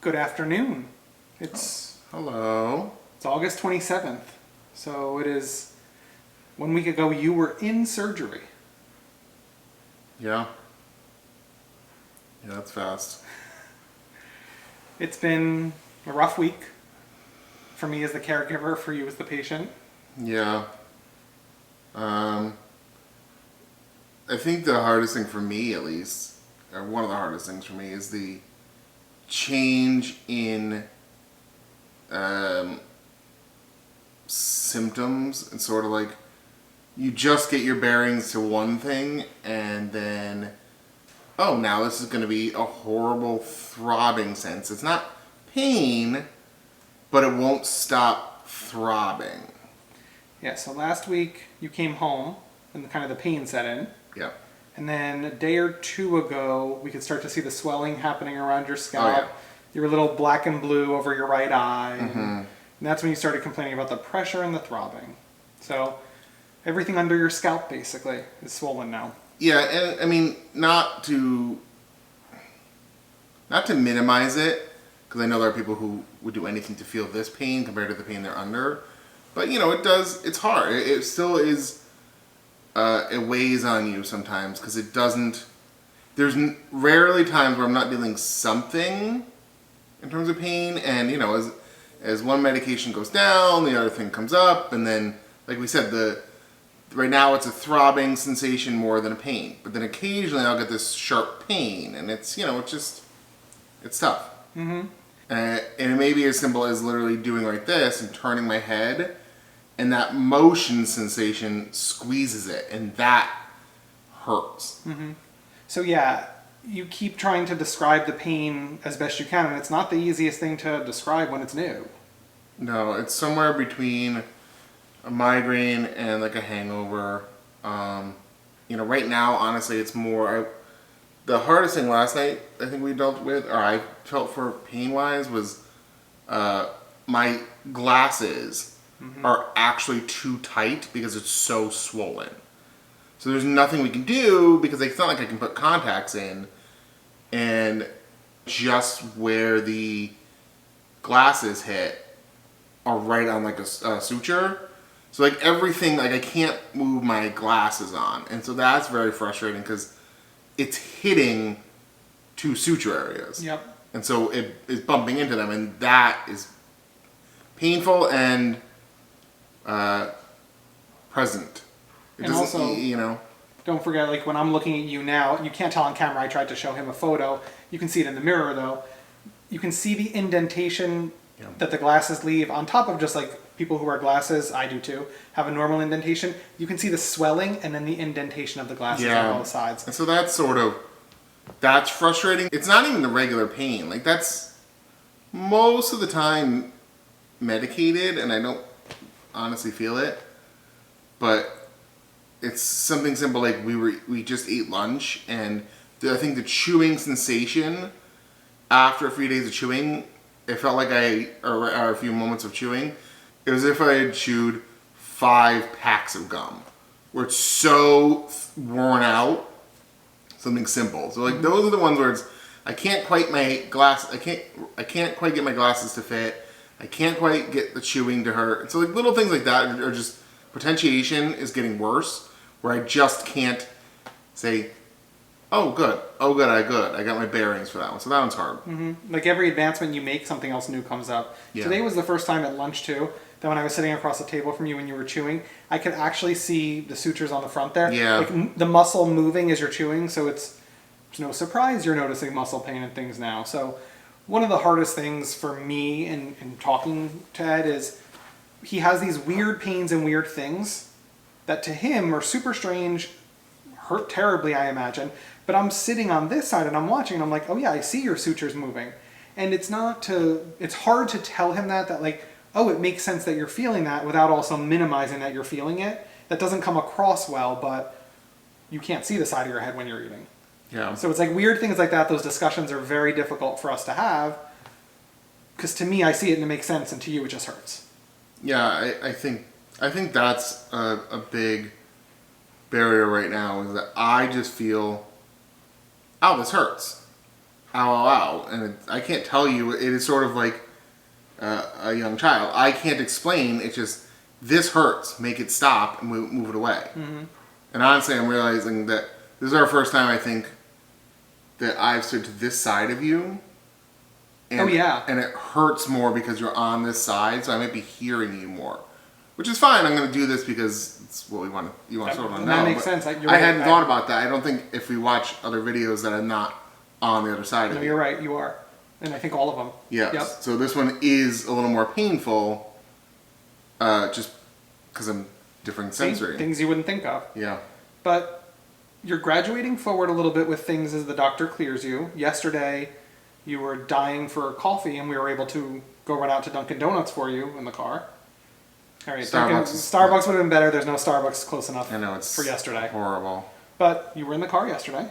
Good afternoon. It's Hello. It's August 27th. So it is 1 week ago you were in surgery. Yeah. Yeah, that's fast. It's been a rough week for me as the caregiver, for you as the patient. Yeah. I think the hardest thing for me, at least, or one of the hardest things for me, is the change in symptoms, and sort of like you just get your bearings to one thing and then, oh, now this is going to be a horrible throbbing sense. It's not pain, but it won't stop throbbing. Yeah, so last week you came home and kind of the pain set in. Yeah. And then a day or two ago, we could start to see the swelling happening around your scalp. Oh, yeah. You were a little black and blue over your right eye. Mm-hmm. And that's when you started complaining about the pressure and the throbbing. So everything under your scalp, basically, is swollen now. Yeah, and I mean, not to minimize it, because I know there are people who would do anything to feel this pain compared to the pain they're under. But, you know, it's hard. It still is, it weighs on you sometimes, because it doesn't, there's rarely times where I'm not feeling something in terms of pain, and, you know, as one medication goes down, the other thing comes up, and then, like we said, right now it's a throbbing sensation more than a pain. But then occasionally I'll get this sharp pain, and it's, you know, it's tough. Mm-hmm. And it may be as simple as literally doing like this and turning my head, and that motion sensation squeezes it, and that hurts. Mm-hmm. So yeah, you keep trying to describe the pain as best you can, and it's not the easiest thing to describe when it's new. No, it's somewhere between a migraine and like a hangover. You know, right now, honestly, it's more. The hardest thing last night I think we dealt with, or I felt for pain-wise, was my glasses are actually too tight because it's so swollen. So there's nothing we can do because it's not like I can put contacts in, and just where the glasses hit are right on like a suture. So like everything, like I can't move my glasses on, and so that's very frustrating because it's hitting two suture areas. Yep. And so it is bumping into them, and that is painful and present. It And doesn't, also, you know. Don't forget, like when I'm looking at you now, you can't tell on camera, I tried to show him a photo. You can see it in the mirror though. You can see the indentation that the glasses leave on top of just like people who wear glasses, I do too, have a normal indentation. You can see the swelling and then the indentation of the glasses on both sides. And so that's frustrating. It's not even the regular pain. Like that's most of the time medicated, and I don't honestly feel it. But it's something simple like we just ate lunch, and I think the chewing sensation after a few days of chewing, it felt like or a few moments of chewing, it was as if I had chewed 5 packs of gum, where it's so worn out. Something simple. So like those are the ones where I can't quite get my glasses to fit. I can't quite get the chewing to hurt. So like little things like that are just, potentiation is getting worse, where I just can't say, oh good, I got my bearings for that one. So that one's hard. Mm-hmm. Like every advancement you make, something else new comes up. Yeah. Today was the first time at lunch too that when I was sitting across the table from you when you were chewing, I could actually see the sutures on the front there. Yeah. Like the muscle moving as you're chewing, so it's no surprise you're noticing muscle pain and things now. So one of the hardest things for me in talking to Ed is he has these weird pains and weird things that to him are super strange, hurt terribly, I imagine. But I'm sitting on this side and I'm watching and I'm like, oh yeah, I see your sutures moving. And it's hard to tell him that like, oh, it makes sense that you're feeling that without also minimizing that you're feeling it. That doesn't come across well, but you can't see the side of your head when you're eating. Yeah. So it's like weird things like that. Those discussions are very difficult for us to have because to me, I see it and it makes sense, and to you, it just hurts. Yeah, I think that's a big barrier right now, is that I just feel, oh, this hurts. ow, ow, ow. And I can't tell you, it is sort of like a young child. I can't explain, it's just, this hurts, make it stop, and move it away. Mm-hmm. And honestly, I'm realizing that this is our first time, I think, that I've stood to this side of you. And, oh, yeah. And it hurts more because you're on this side, so I might be hearing you more. Which is fine, I'm going to do this because it's what you want to sort of know. That makes sense. I hadn't thought about that. I don't think if we watch other videos that I'm not on the other side of you. No, you're right, you are. And I think all of them. Yes. Yep. So this one is a little more painful, just because I'm different sensory. Things you wouldn't think of. Yeah. But you're graduating forward a little bit with things as the doctor clears you. Yesterday, you were dying for coffee, and we were able to go run out to Dunkin' Donuts for you in the car. All right, Starbucks would have been better. There's no Starbucks close enough for yesterday. Horrible. But you were in the car yesterday.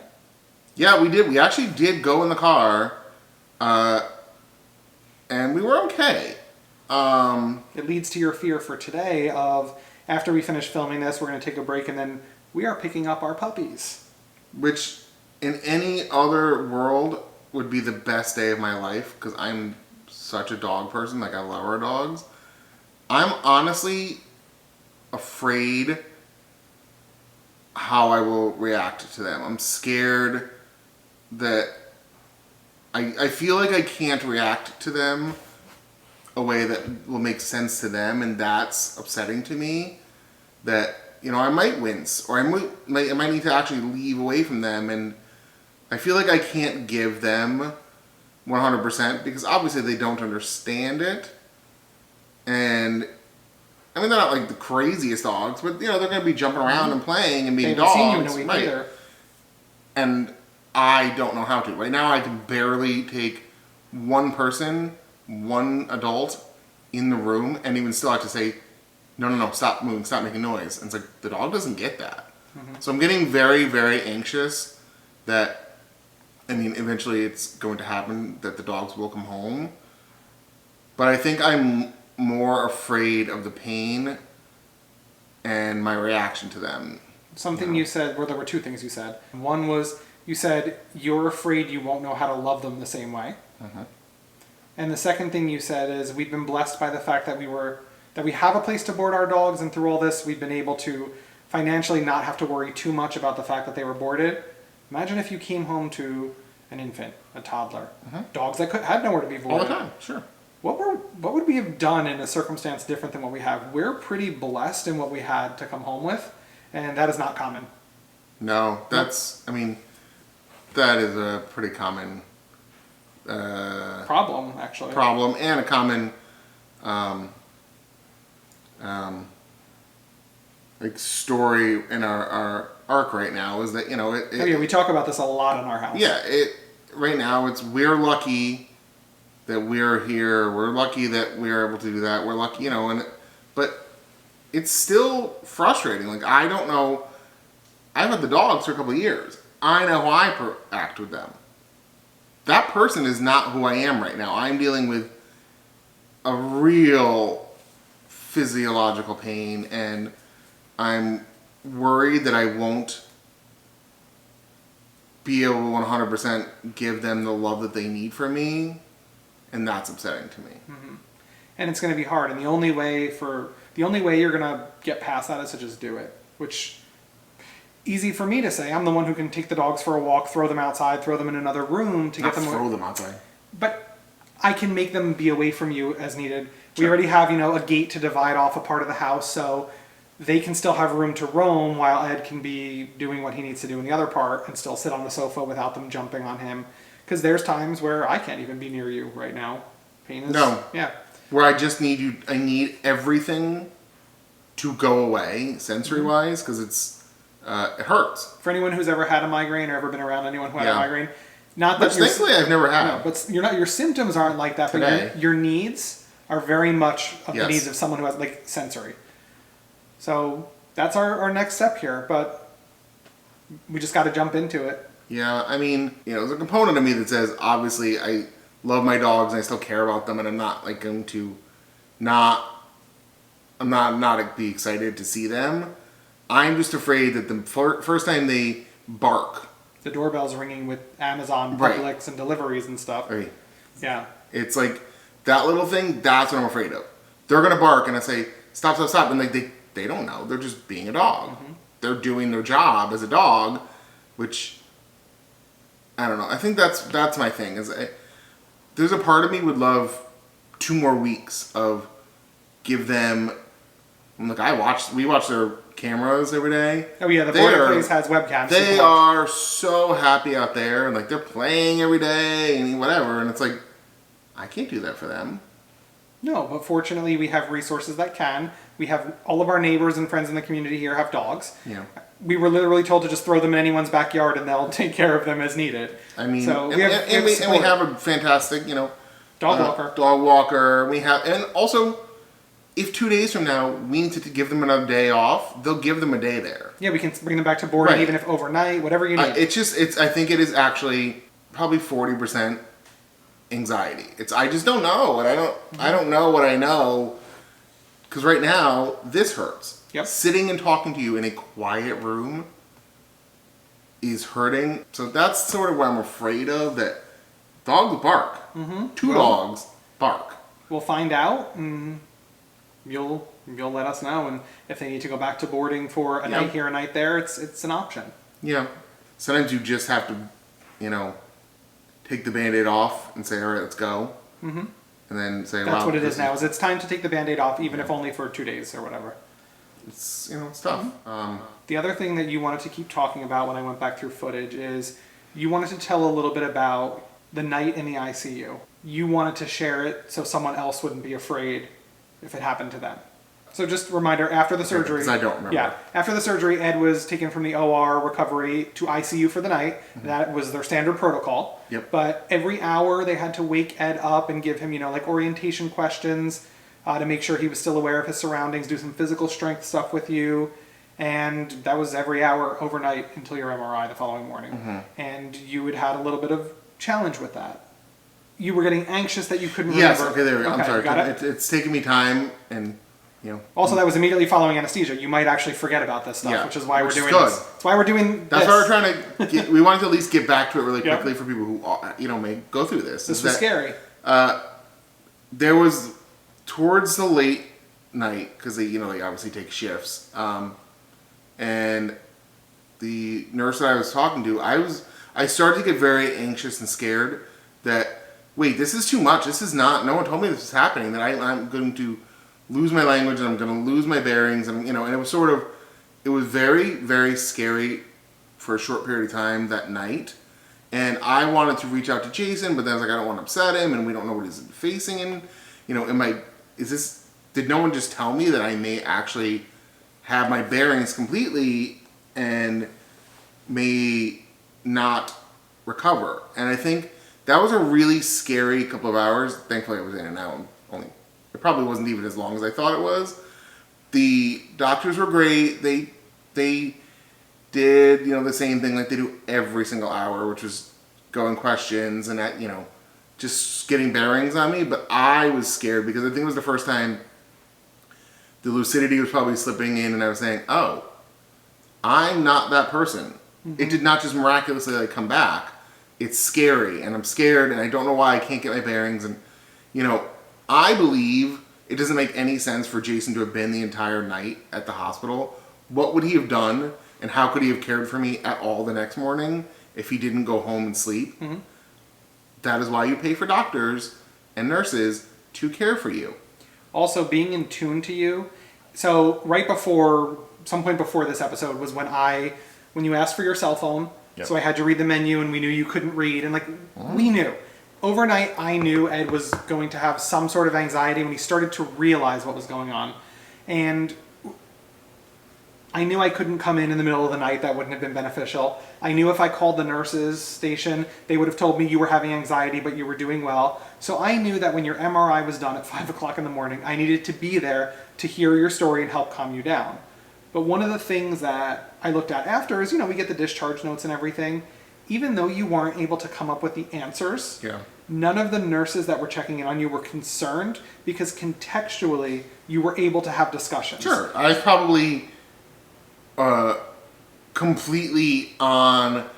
Yeah, we did. We actually did go in the car, and we were okay. It leads to your fear for today of, after we finish filming this, we're going to take a break, and then we are picking up our puppies. Which, in any other world, would be the best day of my life, because I'm such a dog person. Like, I love our dogs. I'm honestly afraid how I will react to them. I'm scared that I feel like I can't react to them a way that will make sense to them, and that's upsetting to me. That, you know, I might wince, or I might need to actually leave away from them, and I feel like I can't give them 100% because obviously they don't understand it. And I mean, they're not like the craziest dogs, but you know, they're going to be jumping around and playing and being dogs. They haven't seen you in a week either. And I don't know how to. Right now, I can barely take one person, one adult in the room, and even still have to say, no, stop moving, stop making noise. And it's like, the dog doesn't get that. Mm-hmm. So I'm getting very, very anxious that, I mean, eventually it's going to happen that the dogs will come home. But I think I'm more afraid of the pain and my reaction to them. Something you said, well, there were two things you said. One was, you said you're afraid you won't know how to love them the same way. Mm-hmm. And the second thing you said is, we've been blessed by the fact that we have a place to board our dogs, and through all this we've been able to financially not have to worry too much about the fact that they were boarded. Imagine if you came home to an infant, a toddler, dogs that had nowhere to be boarded. All the time, sure. What would we have done in a circumstance different than what we have? We're pretty blessed in what we had to come home with, and that is not common. No, I mean, that is a pretty common problem, actually. Problem, and a common like story in our arc right now is that, you know, we talk about this a lot in our house. Yeah, right now we're lucky that we're here. We're lucky that we're able to do that. We're lucky, you know, but it's still frustrating. Like, I don't know. I've had the dogs for a couple of years. I know how I act with them. That person is not who I am right now. I'm dealing with a real physiological pain, and I'm worried that I won't be able to 100% give them the love that they need from me. And that's upsetting to me. Mm-hmm. And it's going to be hard. And the only way you're going to get past that is to just do it. Which, easy for me to say. I'm the one who can take the dogs for a walk, throw them outside, throw them in another room to get them. Throw them outside. But I can make them be away from you as needed. Sure. We already have, a gate to divide off a part of the house, so they can still have room to roam while Ed can be doing what he needs to do in the other part and still sit on the sofa without them jumping on him. Because there's times where I can't even be near you right now. Pain is... No. Yeah. Where I just need you... I need everything to go away, sensory-wise, because it hurts. For anyone who's ever had a migraine or ever been around anyone who had a migraine, not that... Which thankfully I've never had. No, but your symptoms aren't like that, but your needs are very much of the needs of someone who has, like, sensory. So that's our next step here, but we just got to jump into it. Yeah, I mean, there's a component of me that says, obviously, I love my dogs and I still care about them, and I'm not like going to not be excited to see them. I'm just afraid that the first time they bark the doorbell's ringing with Amazon, Right. Publix, and deliveries and stuff. Right. Yeah. It's like that little thing. That's what I'm afraid of. They're gonna bark, and I say stop, stop, stop, and like they don't know. They're just being a dog. They're doing their job as a dog, which I don't know. I think that's my thing. There's a part of me would love 2 more weeks of give them. Look, we watch their cameras every day. Oh yeah, the boarding place has webcams. They are so happy out there, and like they're playing every day and whatever. And it's like, I can't do that for them. No, but fortunately we have resources that can. We have all of our neighbors and friends in the community here have dogs. Yeah. We were literally told to just throw them in anyone's backyard and they'll take care of them as needed. I mean, so we have a fantastic, dog walker. We have, and also, if 2 days from now we need to give them another day off, they'll give them a day there. Yeah, we can bring them back to boarding, Right. even if overnight, whatever you need. I think it is actually probably 40% anxiety. I just don't know, and I don't know what I know, because right now this hurts. Yep. Sitting and talking to you in a quiet room is hurting. So that's sort of what I'm afraid of. That dogs bark. Two dogs bark. We'll find out, and you'll let us know. And if they need to go back to boarding for a night here, a night there, it's an option. Yeah. Sometimes you just have to, take the Band-Aid off and say, all right, let's go. Mm-hmm. And then say, that's what it is now. Is it's time to take the Band-Aid off, even if only for 2 days or whatever. It's it's tough. The other thing that you wanted to keep talking about when I went back through footage is you wanted to tell a little bit about the night in the ICU. You wanted to share it so someone else wouldn't be afraid if it happened to them. So just a reminder, after the surgery... Because I don't remember. Yeah. After the surgery, Ed was taken from the OR recovery to ICU for the night. Mm-hmm. That was their standard protocol. Yep. But every hour they had to wake Ed up and give him, orientation questions to make sure he was still aware of his surroundings, do some physical strength stuff with you. And that was every hour overnight until your MRI the following morning. Mm-hmm. And you had a little bit of challenge with that. You were getting anxious that you couldn't remember. Yes, okay, there we go. I'm sorry. Got it? It's taken me time, and Also, that was immediately following anesthesia. You might actually forget about this stuff, which is why we're doing good. this. That's why we're doing That's this. why we're trying to we wanted to at least get back to it really quickly for people who, may go through this. This was scary. There was, towards the late night, because they obviously take shifts, and the nurse that I was talking to, I started to get very anxious and scared that, wait, this is too much. This is not, no one told me this was happening, that I'm going to lose my language and I'm going to lose my bearings, and and it was very, very scary for a short period of time that night. And I wanted to reach out to Jason, but then I was like, I don't want to upset him, and we don't know what he's facing, and did no one just tell me that I may actually have my bearings completely and may not recover? And I think that was a really scary couple of hours. Thankfully I was in and out. It probably wasn't even as long as I thought it was. The doctors were great. They did, the same thing like they do every single hour, which was going questions and just getting bearings on me. But I was scared because I think it was the first time the lucidity was probably slipping in, and I was saying, oh, I'm not that person. Mm-hmm. It did not just miraculously come back. It's scary, and I'm scared, and I don't know why I can't get my bearings. And, I believe it doesn't make any sense for Jason to have been the entire night at the hospital. What would he have done, and how could he have cared for me at all the next morning if he didn't go home and sleep? Mm-hmm. That is why you pay for doctors and nurses to care for you. Also, being in tune to you. So right before, some point before this episode was when you asked for your cell phone. Yep. So I had to read the menu, and we knew you couldn't read, and we knew. Overnight, I knew Ed was going to have some sort of anxiety when he started to realize what was going on. And I knew I couldn't come in the middle of the night. That wouldn't have been beneficial. I knew if I called the nurses station, they would have told me you were having anxiety, but you were doing well. So I knew that when your MRI was done at 5 o'clock in the morning, I needed to be there to hear your story and help calm you down. But one of the things that I looked at after is, we get the discharge notes and everything. Even though you weren't able to come up with the answers, none of the nurses that were checking in on you were concerned because contextually you were able to have discussions. Sure. I was probably completely on,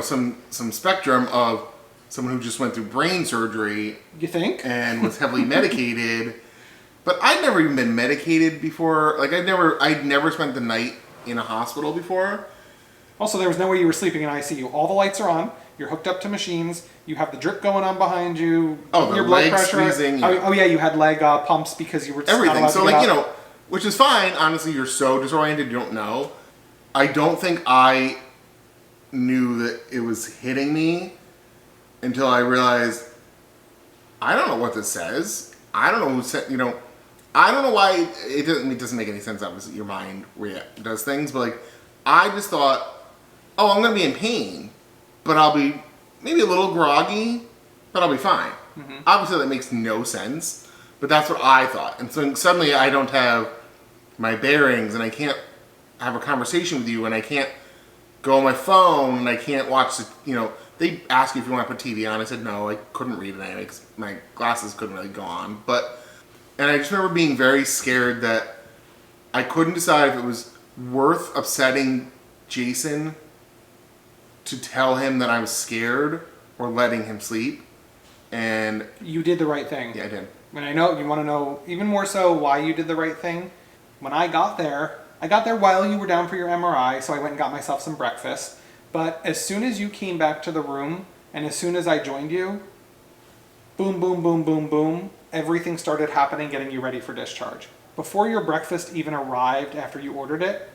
some spectrum of someone who just went through brain surgery. You think? And was heavily medicated. But I'd never even been medicated before. Like I'd never spent the night in a hospital before. Also, there was no way you were sleeping in ICU. All the lights are on. You're hooked up to machines. You have the drip going on behind you. Oh, your the blood leg pressure. squeezing. Oh yeah, you had leg pumps because you were just not Everything. allowed So to get like, which is fine. Honestly, you're so disoriented, you don't know. I don't think I knew that it was hitting me until I realized, I don't know what this says. I don't know who said, I don't know why it doesn't make any sense. Obviously, your mind does things, but like, I just thought, oh, I'm gonna be in pain, but I'll be maybe a little groggy, but I'll be fine. Mm-hmm. Obviously, that makes no sense, but that's what I thought. And so suddenly, I don't have my bearings, and I can't have a conversation with you, and I can't go on my phone, and I can't watch the, they asked you if you want to put TV on. I said no, I couldn't read it anyway because my glasses couldn't really go on. And I just remember being very scared that I couldn't decide if it was worth upsetting Jason to tell him that I was scared or letting him sleep. And you did the right thing. Yeah, I did. And I know you want to know even more so why you did the right thing. When I got there while you were down for your MRI, so I went and got myself some breakfast. But as soon as you came back to the room, and as soon as I joined you, boom, boom, boom, boom, boom, everything started happening, getting you ready for discharge. Before your breakfast even arrived after you ordered it,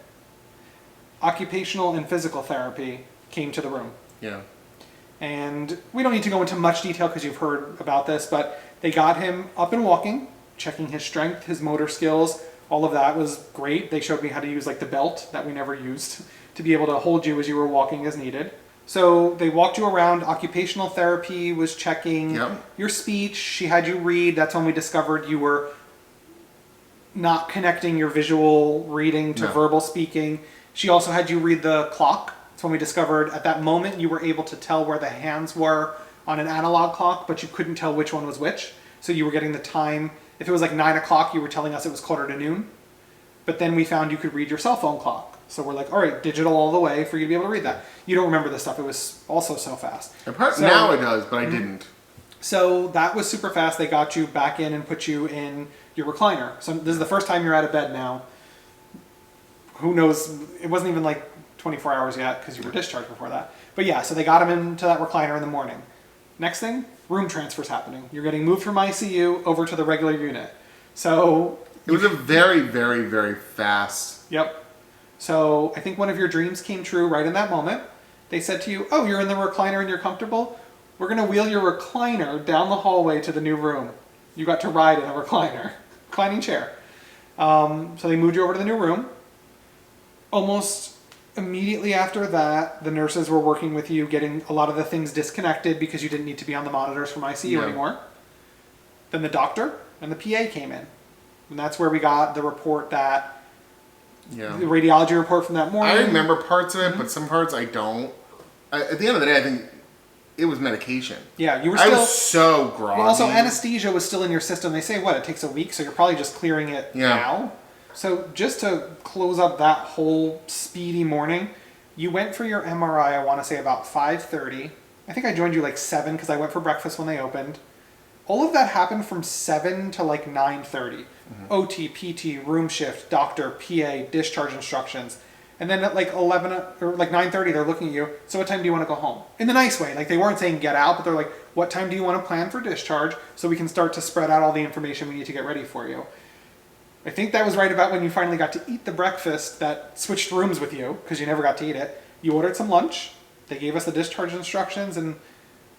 occupational and physical therapy came to the room. Yeah. And we don't need to go into much detail because you've heard about this, but they got him up and walking, checking his strength, his motor skills. All of that was great. They showed me how to use like the belt that we never used to be able to hold you as you were walking as needed. So they walked you around. Occupational therapy was checking your speech. She had you read. That's when we discovered you were not connecting your visual reading to verbal speaking. She also had you read the clock. That's when we discovered at that moment you were able to tell where the hands were on an analog clock, but you couldn't tell which one was which. So you were getting the time. If it was like 9 o'clock, you were telling us it was 1:45. But then we found you could read your cell phone clock. So we're like, all right, digital all the way for you to be able to read that. You don't remember this stuff. It was also so fast. Now it does, but I didn't. So that was super fast. They got you back in and put you in your recliner. So this is the first time you're out of bed now. Who knows? It wasn't even like 24 hours yet because you were discharged before that. But yeah, so they got him into that recliner in the morning. Next thing, room transfer's happening. You're getting moved from ICU over to the regular unit. So it was a very, very, very fast. Yep. So I think one of your dreams came true right in that moment. They said to you, oh, you're in the recliner and you're comfortable? We're going to wheel your recliner down the hallway to the new room. You got to ride in a recliner, reclining chair. So they moved you over to the new room. Almost immediately after that, the nurses were working with you, getting a lot of the things disconnected because you didn't need to be on the monitors from ICU anymore. Then the doctor and the PA came in. And that's where we got the report that the radiology report from that morning. I remember parts of it, but some parts I don't. At the end of the day, I think it was medication. Yeah, you were still... I was so groggy. Well, also, anesthesia was still in your system. They say, it takes a week, so you're probably just clearing it now. So just to close up that whole speedy morning, you went for your MRI, I want to say about 5:30. I think I joined you like 7 because I went for breakfast when they opened. All of that happened from 7 to like 9:30. OT, PT, room shift, doctor, PA, discharge instructions. And then at like 11 or like 9:30, they're looking at you. So what time do you want to go home? In the nice way. Like they weren't saying get out, but they're like, what time do you want to plan for discharge so we can start to spread out all the information we need to get ready for you? I think that was right about when you finally got to eat the breakfast that switched rooms with you because you never got to eat it. You ordered some lunch. They gave us the discharge instructions. And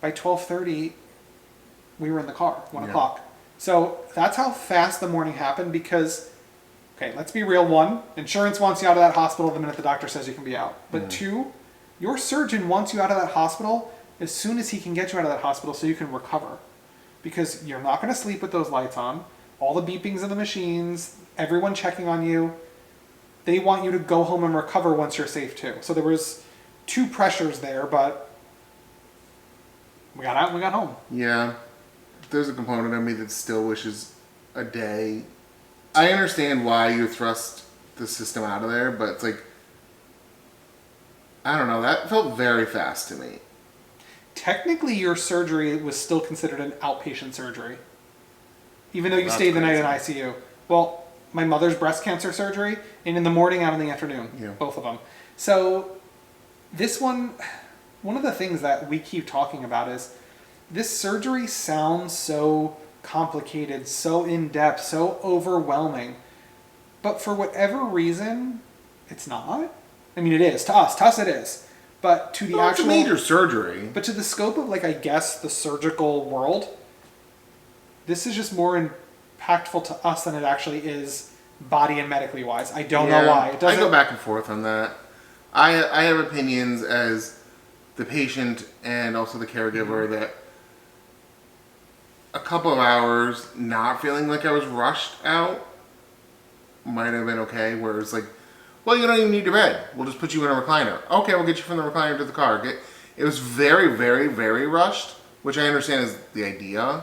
by 12:30, we were in the car, 1 o'clock. So that's how fast the morning happened because, okay, let's be real. 1, insurance wants you out of that hospital the minute the doctor says you can be out. But 2, your surgeon wants you out of that hospital as soon as he can get you out of that hospital so you can recover. Because you're not going to sleep with those lights on. All the beepings of the machines, everyone checking on you. They want you to go home and recover once you're safe too. So there was 2 pressures there, but we got out and we got home. Yeah. There's a component of me that still wishes a day. I understand why you thrust the system out of there, but it's like I don't know. That felt very fast to me. Technically, your surgery was still considered an outpatient surgery, even though you That's stayed the night in crazy. ICU. Well, my mother's breast cancer surgery, and in the morning and in the afternoon, Yeah. both of them. So this one of the things that we keep talking about is this surgery sounds so complicated, so in-depth, so overwhelming, but for whatever reason, it's not. I mean, it is to us. To us, it is. But to the Well, it's a actual major surgery. but to the scope of, like, I guess, the surgical world, this is just more impactful to us than it actually is body and medically wise. I don't know why. It I doesn't. go back and forth on that. I have opinions as the patient and also the caregiver that a couple of hours not feeling like I was rushed out might have been okay. Whereas like, well, you don't even need your bed. We'll just put you in a recliner. Okay, we'll get you from the recliner to the car. It was very, very, very rushed, which I understand is the idea.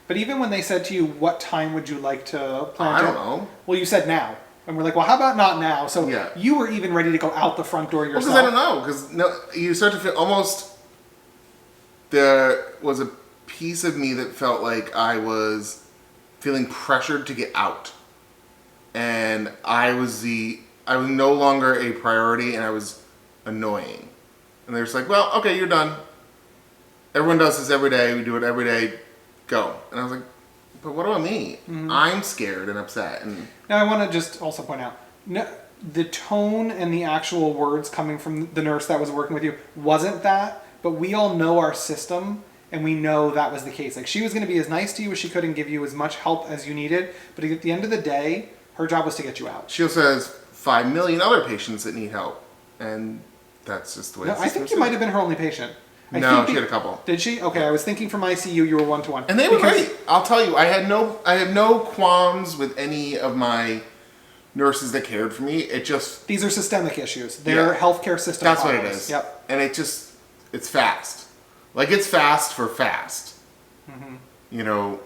But even when they said to you, "What time would you like to plan?" I don't know. Well, you said now, and we're like, "Well, how about not now?" So Yeah. you were even ready to go out the front door Well, yourself. because I don't know. Because no, you start to feel almost. There was a piece of me that felt like I was feeling pressured to get out, and I was no longer a priority, and I was annoying. And they're just like, "Well, okay, you're done. Everyone does this every day. We do it every day. Go." And I was like, "But what about me? I'm scared and upset." And Now, I want to just also point out, no, the tone and the actual words coming from the nurse that was working with you wasn't that, but we all know our system, and we know that was the case. Like, she was going to be as nice to you as she could and give you as much help as you needed, but at the end of the day, her job was to get you out. she also has 5 million other patients that need help, and that's just the way. No, the I think system you is. might have been her only patient. I No, think she had a couple. Did she? Okay, I was thinking from ICU you were 1-to-1. And they were Because- great. I'll tell you, I had no qualms with any of my nurses that cared for me. It just These are systemic issues. They're Yeah. healthcare system that's what it problems. is. Yep. And it's fast. Like it's fast for fast. Mm-hmm. You know,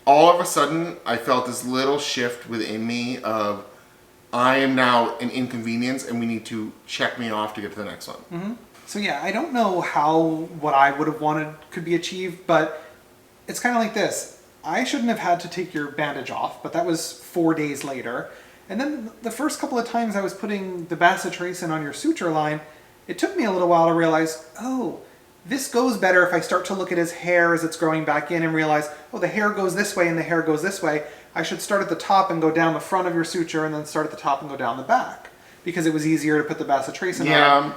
all of a sudden I felt this little shift within me of I am now an inconvenience and we need to check me off to get to the next one. Mm-hmm. So yeah, I don't know how what I would have wanted could be achieved, but it's kind of like this. I shouldn't have had to take your bandage off, but that was 4 days later. And then the first couple of times I was putting the bacitracin on your suture line, it took me a little while to realize, oh, this goes better if I start to look at his hair as it's growing back in and realize, oh, the hair goes this way and the hair goes this way. I should start at the top and go down the front of your suture and then start at the top and go down the back because it was easier to put the bacitracin on.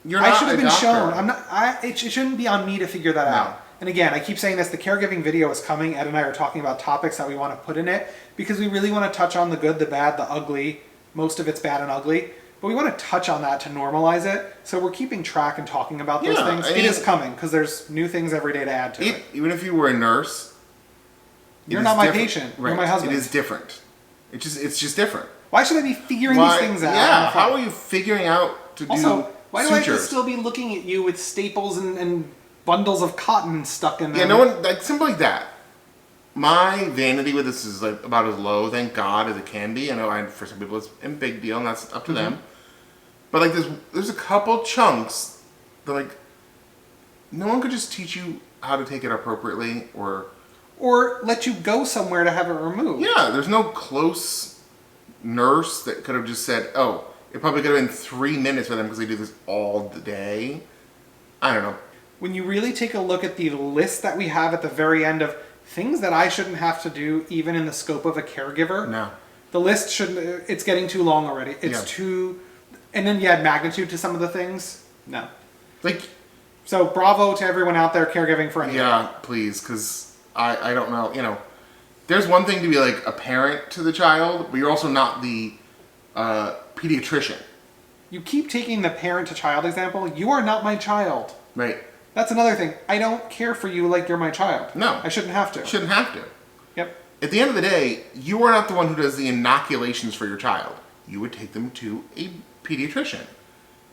You're I not should have a been doctor. shown. I'm not. It shouldn't be on me to figure that No. out. And again, I keep saying this. The caregiving video is coming. Ed and I are talking about topics that we want to put in it because we really want to touch on the good, the bad, the ugly. Most of it's bad and ugly, but we want to touch on that to normalize it. So we're keeping track and talking about those Yeah, things. I It mean- is coming because there's new things every day to add to it. Even if you were a nurse, it You're is not my different. patient. Right. You're my husband. It is different. It's just different. Why should I be figuring Why- these things out? Yeah. How are you figuring out to Also, do why do I have to sutures? still be looking at you with staples and bundles of cotton stuck in them? Yeah, no one like simple like that. My vanity with this is like about as low, thank God, as it can be. I know for some people it's a big deal, and that's up to them. But like, there's a couple chunks that like, no one could just teach you how to take it appropriately, or let you go somewhere to have it removed. yeah, there's no close nurse that could have just said, oh, it probably could have been 3 minutes for them because they do this all the day. I don't know. When you really take a look at the list that we have at the very end of things that I shouldn't have to do, even in the scope of a caregiver, No. the list shouldn't. It's getting too long already. It's Yeah. too, and then you add magnitude to some of the things. No. Like, So bravo to everyone out there caregiving for anything. yeah, please, because I don't know, you know, there's one thing to be like a parent to the child, but you're also not the pediatrician, You keep taking the parent to child example. You are not my child. right? That's another thing. I don't care for you like you're my child. No. I shouldn't have to. Shouldn't have to. Yep. At the end of the day, you are not the one who does the inoculations for your child. You would take them to a pediatrician,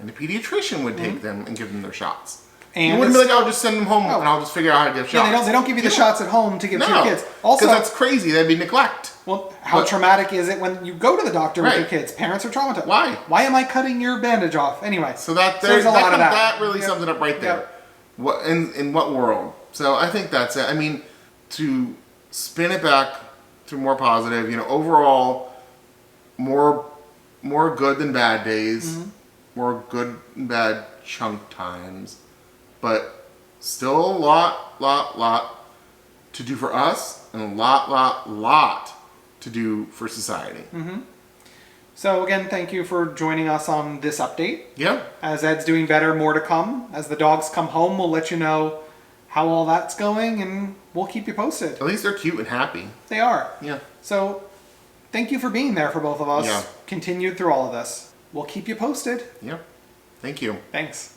and the pediatrician would take them and give them their shots. And You wouldn't be it's- like, I'll just send them home No. and I'll just figure out how to give shots. yeah, they don't give you the shots at home to give to your kids. Also, because that's crazy. That'd be neglect. well, how But- traumatic is it when you go to the doctor with Right. your kids? Parents are traumatized. Why? Why am I cutting your bandage off? Anyway, So that there's a lot of that. That really Yep. sums it up right there. Yep. What in what world? So I think that's it. I mean, to spin it back to more positive, overall, more good than bad days, Mm-hmm. more good and bad chunk times, but still a lot to do for us, and a lot to do for society. Mm-hmm. So again, thank you for joining us on this update. Yeah. As Ed's doing better, more to come. As the dogs come home, we'll let you know how all that's going, and we'll keep you posted. At least they're cute and happy. They are. Yeah. So thank you for being there for both of us. Yeah. Continued through all of this. We'll keep you posted. Yeah. Thank you. Thanks.